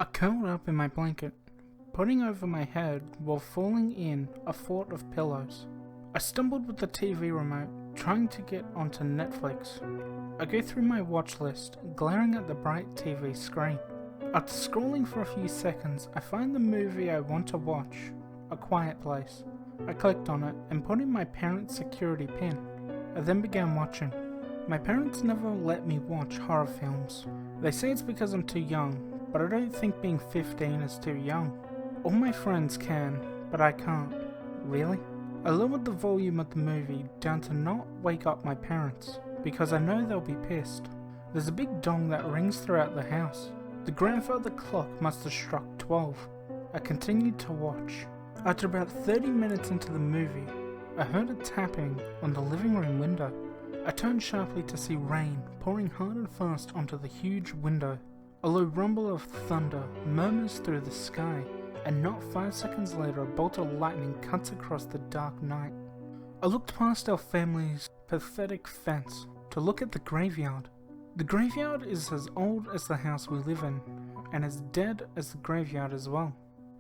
I curled up in my blanket, putting over my head while falling in a fort of pillows. I stumbled with the TV remote, trying to get onto Netflix. I go through my watch list, glaring at the bright TV screen. After scrolling for a few seconds, I find the movie I want to watch, A Quiet Place. I clicked on it and put in my parents' security pin. I then began watching. My parents never let me watch horror films. They say it's because I'm too young, but I don't think being 15 is too young. All my friends can, but I can't. Really? I lowered the volume of the movie down to not wake up my parents, because I know they'll be pissed. There's a big dong that rings throughout the house. The grandfather clock must have struck 12. I continued to watch. After about 30 minutes into the movie, I heard a tapping on the living room window. I turned sharply to see rain pouring hard and fast onto the huge window. A low rumble of thunder murmurs through the sky, and not 5 seconds later a bolt of lightning cuts across the dark night. I looked past our family's pathetic fence to look at the graveyard. The graveyard is as old as the house we live in, and as dead as the graveyard as well.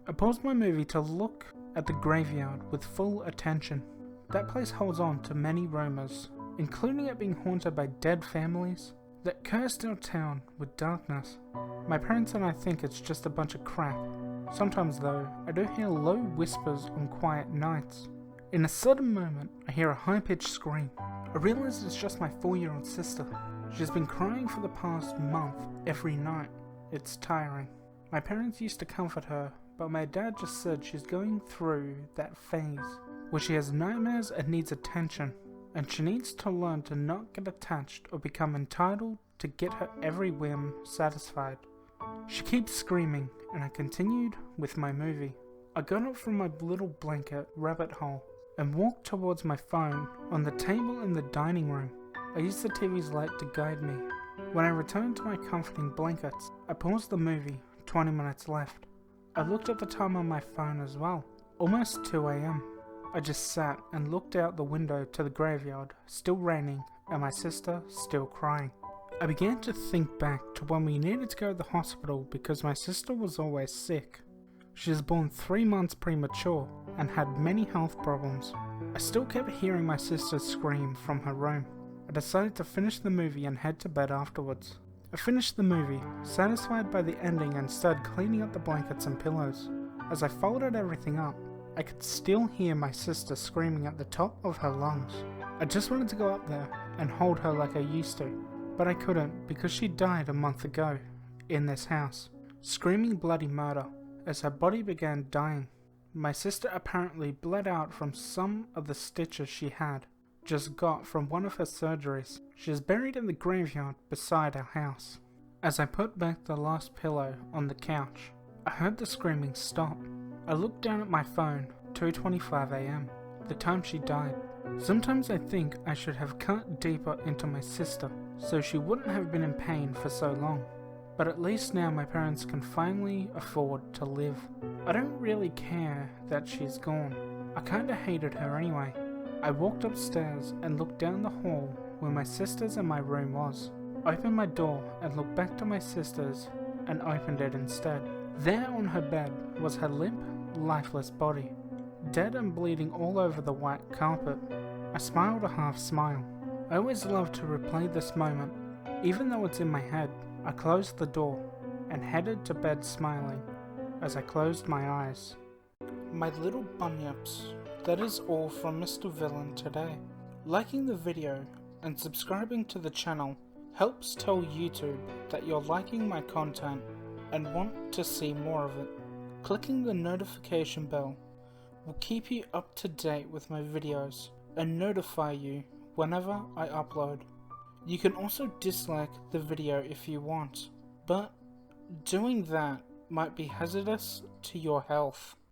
I paused my movie to look at the graveyard with full attention. That place holds on to many rumors, including it being haunted by dead families that cursed our town with darkness. My parents and I think it's just a bunch of crap. Sometimes though, I do hear low whispers on quiet nights. In a sudden moment, I hear a high-pitched scream. I realize it's just my 4-year-old sister. She's been crying for the past month every night. It's tiring. My parents used to comfort her, but my dad just said she's going through that phase where she has nightmares and needs attention, and she needs to learn to not get attached or become entitled to get her every whim satisfied. She keeps screaming, and I continued with my movie. I got up from my little blanket rabbit hole and walked towards my phone on the table in the dining room. I used the TV's light to guide me. When I returned to my comforting blankets, I paused the movie, 20 minutes left. I looked at the time on my phone as well, almost 2 AM. I just sat and looked out the window to the graveyard, still raining, and my sister still crying. I began to think back to when we needed to go to the hospital because my sister was always sick. She was born 3 months premature and had many health problems. I still kept hearing my sister scream from her room. I decided to finish the movie and head to bed afterwards. I finished the movie, satisfied by the ending, and started cleaning up the blankets and pillows. As I folded everything up, I could still hear my sister screaming at the top of her lungs. I just wanted to go up there and hold her like I used to, but I couldn't because she died a month ago, in this house, screaming bloody murder as her body began dying. My sister apparently bled out from some of the stitches she had just got from one of her surgeries. She is buried in the graveyard beside our house. As I put back the last pillow on the couch, I heard the screaming stop. I looked down at my phone, 2:25 AM, the time she died. Sometimes I think I should have cut deeper into my sister so she wouldn't have been in pain for so long. But at least now my parents can finally afford to live. I don't really care that she's gone. I kinda hated her anyway. I walked upstairs and looked down the hall where my sister's and my room was. Opened my door and looked back to my sister's and opened it instead. There on her bed was her limp, lifeless body, dead and bleeding all over the white carpet. I smiled a half smile. I always love to replay this moment, even though it's in my head. I closed the door and headed to bed smiling as I closed my eyes. My little bunyips, that is all from Mr. Villyn today. Liking the video and subscribing to the channel helps tell YouTube that you're liking my content and want to see more of it. Clicking the notification bell will keep you up to date with my videos and notify you whenever I upload. You can also dislike the video if you want, but doing that might be hazardous to your health.